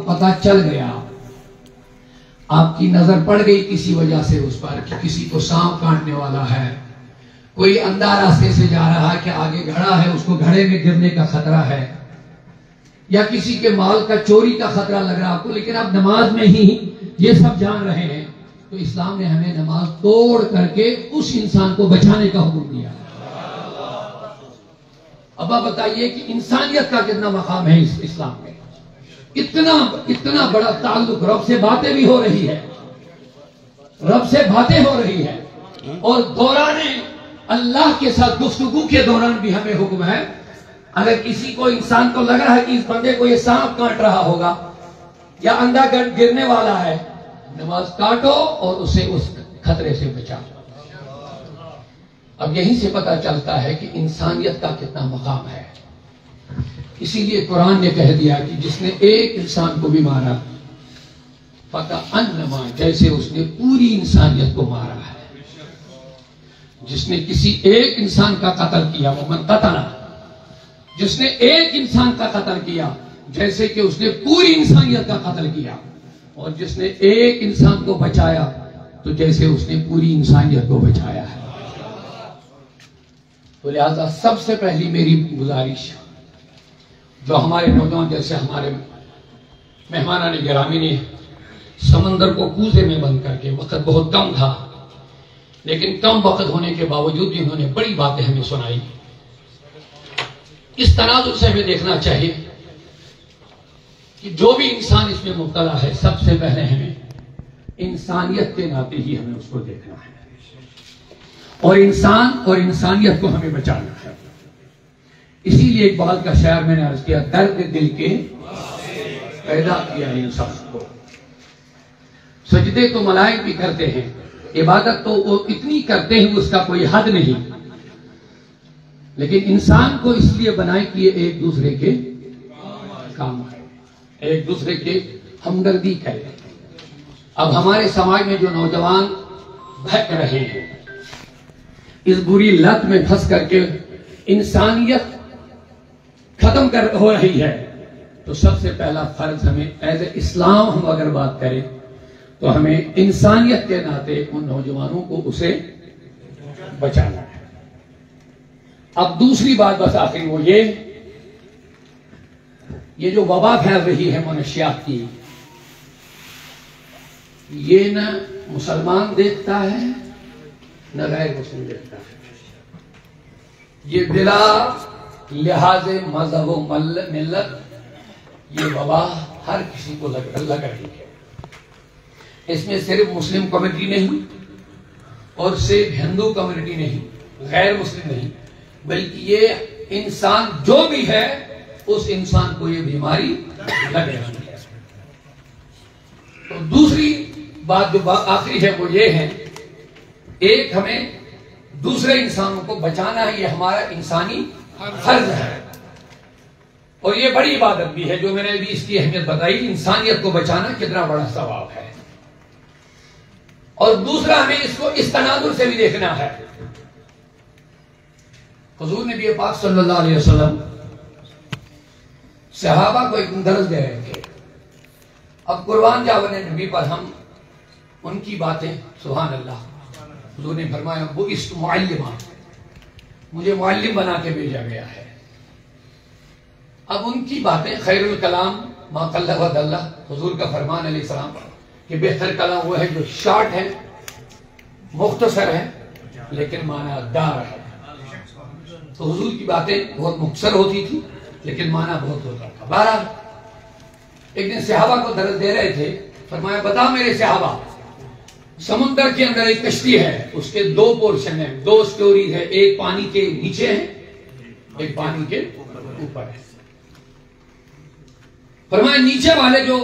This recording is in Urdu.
پتہ چل گیا، آپ کی نظر پڑ گئی کسی وجہ سے اس پر کہ کسی کو سانپ کاٹنے والا ہے، کوئی اندھا راستے سے جا رہا ہے کہ آگے گھڑا ہے، اس کو گھڑے میں گرنے کا خطرہ ہے، یا کسی کے مال کا چوری کا خطرہ لگ رہا آپ کو، لیکن آپ نماز میں ہی یہ سب جان رہے ہیں، تو اسلام نے ہمیں نماز توڑ کر کے اس انسان کو بچانے کا حکم دیا۔ اب آپ بتائیے کہ انسانیت کا کتنا مقام ہے اس اسلام میں، اتنا بڑا تعلق، رب سے باتیں بھی ہو رہی ہے، رب سے باتیں ہو رہی ہے، اور دوران اللہ کے ساتھ گفتگو کے دوران بھی ہمیں حکم ہے، اگر کسی کو انسان کو لگ رہا ہے کہ اس بندے کو یہ سانپ کاٹ رہا ہوگا یا اندھا گرنے والا ہے، نماز کاٹو اور اسے اس خطرے سے بچاؤ۔ اب یہیں سے پتہ چلتا ہے کہ انسانیت کا کتنا مقام ہے۔ اسی لیے قرآن نے کہہ دیا کہ جس نے ایک انسان کو بھی مارا، فَكَأَنَّمَا، جیسے اس نے پوری انسانیت کو مارا ہے۔ جس نے کسی ایک انسان کا قتل کیا، وَمَنْ قَتَلَ، جس نے ایک انسان کا قتل کیا جیسے کہ اس نے پوری انسانیت کا قتل کیا، اور جس نے ایک انسان کو بچایا تو جیسے اس نے پوری انسانیت کو بچایا ہے۔ تو لہذا سب سے پہلی میری گزارش جو ہمارے نوجوان جیسے ہمارے مہمانان گرامی نے سمندر کو کوزے میں بند کر کے، وقت بہت کم تھا لیکن کم وقت ہونے کے باوجود انہوں نے بڑی باتیں ہمیں سنائی، اس تناظر سے ہمیں دیکھنا چاہیے کہ جو بھی انسان اس میں مبتلا ہے، سب سے پہلے ہمیں انسانیت کے ناطے ہی ہمیں اس کو دیکھنا ہے، اور انسان اور انسانیت کو ہمیں بچانا ہے۔ اسی لیے اقبال کا شعر میں نے عرض کیا، درد دل کے پیدا کیا انسان کو، سجدے تو ملائک بھی کرتے ہیں، عبادت تو وہ اتنی کرتے ہیں اس کا کوئی حد نہیں، لیکن انسان کو اس لیے بنائے کہ یہ ایک دوسرے کے کام ہے، ایک دوسرے کے ہمدردی کرے۔ اب ہمارے سماج میں جو نوجوان بہک رہے ہیں، اس بری لت میں پھنس کر کے انسانیت ختم ہو رہی ہے، تو سب سے پہلا فرض ہمیں ایز اے اسلام ہم اگر بات کریں تو ہمیں انسانیت کے ناطے ان نوجوانوں کو اسے بچانا ہے۔ اب دوسری بات بس آخری وہ یہ جو وبا پھیل رہی ہے منشیات کی، یہ نہ مسلمان دیکھتا ہے نہ غیر مسلم دیکھتا ہے، یہ بلا لحاظ مذہب و ملت یہ وبا ہر کسی کو لگ رہی ہے۔ اس میں صرف مسلم کمیونٹی نہیں اور صرف ہندو کمیونٹی نہیں، غیر مسلم نہیں، بلکہ یہ انسان جو بھی ہے اس انسان کو یہ بیماری لگ رہی ہے۔ تو دوسری بات جو آخری ہے وہ یہ ہے، ایک ہمیں دوسرے انسانوں کو بچانا ہے، یہ ہمارا انسانی فرض ہے، اور یہ بڑی عبادت بھی ہے جو میں نے ابھی اس کی اہمیت بتائی، انسانیت کو بچانا کتنا بڑا ثواب ہے۔ اور دوسرا ہمیں اس کو اس تناظر سے بھی دیکھنا ہے، حضور نبی پاک صلی اللہ علیہ وسلم صحابہ کو ایک درس دے رہے تھے، اب قربان جاون نبی پر ہم ان کی باتیں، سبحان اللہ، حضور نے فرمایا وہ اس معلمہ، مجھے معلم بنا کے بھیجا گیا ہے۔ اب ان کی باتیں، خیر الکلام ما قل و دل، حضور کا فرمان علیہ السلام کہ بہتر کلام وہ ہے جو شارٹ ہے، مختصر ہے، لیکن معنی دار ہے۔ تو حضور کی باتیں بہت مختصر ہوتی تھی لیکن معنی بہت ہوتا تھا۔ بہرحال ایک دن صحابہ کو درس دے رہے تھے، فرمایا بتا میرے صحابہ، سمندر کے اندر ایک کشتی ہے، اس کے دو پورشن ہیں، دو سٹوریز ہے، ایک پانی کے نیچے ہے، ایک پانی کے اوپر ہے۔ فرمایا نیچے والے جو